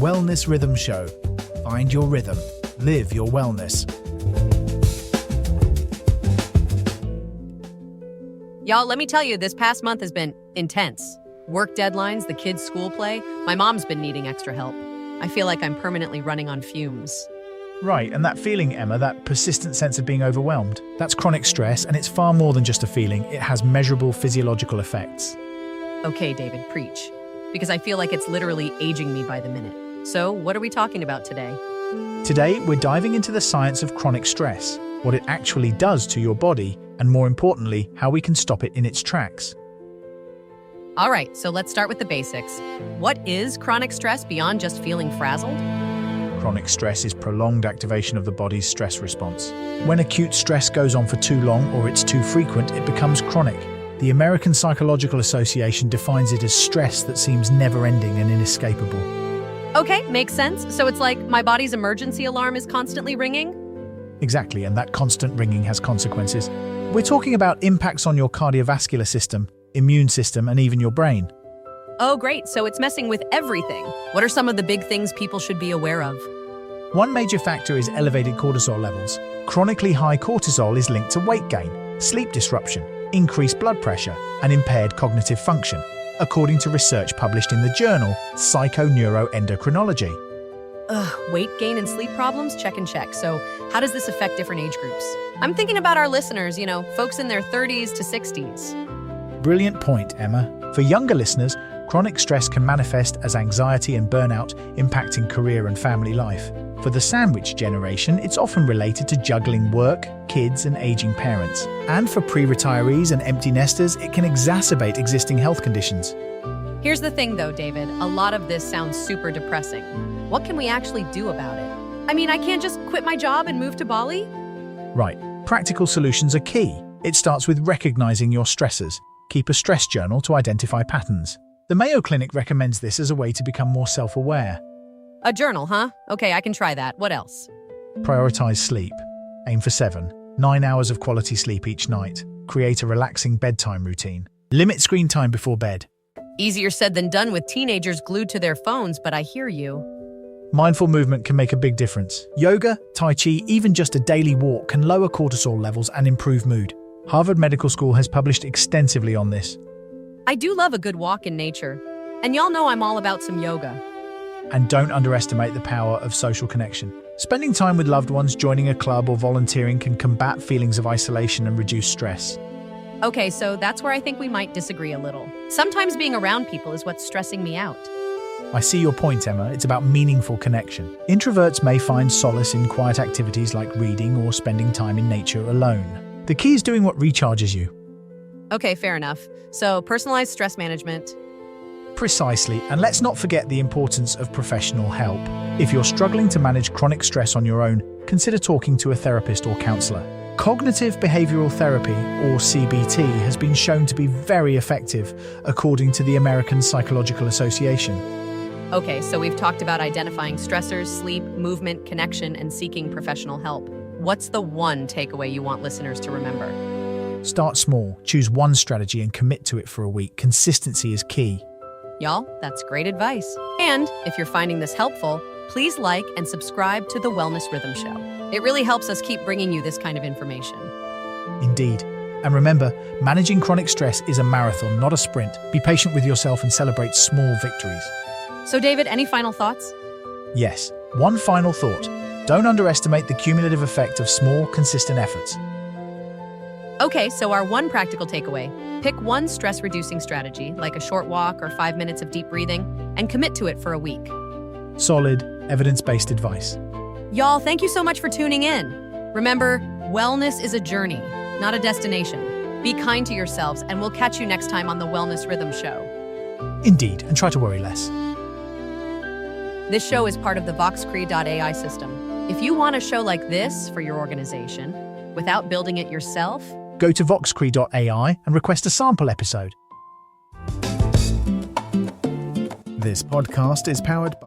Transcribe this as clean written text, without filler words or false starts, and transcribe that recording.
Wellness Rhythm Show. Find your rhythm. Live your wellness. Y'all, let me tell you, this past month has been intense. Work deadlines, the kids' school play. My mom's been needing extra help. I feel like I'm permanently running on fumes. Right, and that feeling, Emma, that persistent sense of being overwhelmed, that's chronic stress, and it's far more than just a feeling. It has measurable physiological effects. Okay, David, preach. Because I feel like it's literally aging me by the minute. So, what are we talking about today? Today, we're diving into the science of chronic stress, what it actually does to your body, and more importantly, how we can stop it in its tracks. All right, so let's start with the basics. What is chronic stress beyond just feeling frazzled? Chronic stress is prolonged activation of the body's stress response. When acute stress goes on for too long or it's too frequent, it becomes chronic. The American Psychological Association defines it as stress that seems never-ending and inescapable. Okay, makes sense. So it's like my body's emergency alarm is constantly ringing? Exactly, and that constant ringing has consequences. We're talking about impacts on your cardiovascular system, immune system, and even your brain. Oh, great. So it's messing with everything. What are some of the big things people should be aware of? One major factor is elevated cortisol levels. Chronically high cortisol is linked to weight gain, sleep disruption, increased blood pressure, and impaired cognitive function, according to research published in the journal Psychoneuroendocrinology. Weight gain and sleep problems? Check and check. So how does this affect different age groups? I'm thinking about our listeners, folks in their 30s to 60s. Brilliant point, Emma. For younger listeners, chronic stress can manifest as anxiety and burnout, impacting career and family life. For the sandwich generation, it's often related to juggling work, kids, and aging parents. And for pre-retirees and empty nesters, it can exacerbate existing health conditions. Here's the thing, though, David. A lot of this sounds super depressing. What can we actually do about it? I mean, I can't just quit my job and move to Bali? Right. Practical solutions are key. It starts with recognizing your stressors. Keep a stress journal to identify patterns. The Mayo Clinic recommends this as a way to become more self-aware. A journal, huh? Okay, I can try that. What else? Prioritize sleep. Aim for 9 hours of quality sleep each night. Create a relaxing bedtime routine. Limit screen time before bed. Easier said than done with teenagers glued to their phones, but I hear you. Mindful movement can make a big difference. Yoga, Tai Chi, even just a daily walk can lower cortisol levels and improve mood. Harvard Medical School has published extensively on this. I do love a good walk in nature. And y'all know I'm all about some yoga. And don't underestimate the power of social connection. Spending time with loved ones, joining a club, or volunteering can combat feelings of isolation and reduce stress. Okay, so that's where I think we might disagree a little. Sometimes being around people is what's stressing me out. I see your point, Emma. It's about meaningful connection. Introverts may find solace in quiet activities like reading or spending time in nature alone. The key is doing what recharges you. Okay, fair enough. So, personalized stress management. Precisely, and let's not forget the importance of professional help. If you're struggling to manage chronic stress on your own, consider talking to a therapist or counselor. Cognitive behavioral therapy, or CBT, has been shown to be very effective, according to the American Psychological Association. Okay, so we've talked about identifying stressors, sleep, movement, connection, and seeking professional help. What's the one takeaway you want listeners to remember? Start small, choose one strategy and commit to it for a week. Consistency is key. Y'all, that's great advice. And if you're finding this helpful, please like and subscribe to The Wellness Rhythm Show. It really helps us keep bringing you this kind of information. Indeed. And remember, managing chronic stress is a marathon, not a sprint. Be patient with yourself and celebrate small victories. So, David, any final thoughts? Yes, one final thought. Don't underestimate the cumulative effect of small, consistent efforts. Okay, so our one practical takeaway. Pick one stress-reducing strategy, like a short walk or 5 minutes of deep breathing, and commit to it for a week. Solid, evidence-based advice. Y'all, thank you so much for tuning in. Remember, wellness is a journey, not a destination. Be kind to yourselves, and we'll catch you next time on The Wellness Rhythm Show. Indeed, and try to worry less. This show is part of the VoxCrea.AI system. If you want a show like this for your organization, without building it yourself, go to VoxCrea.AI and request a sample episode. This podcast is powered by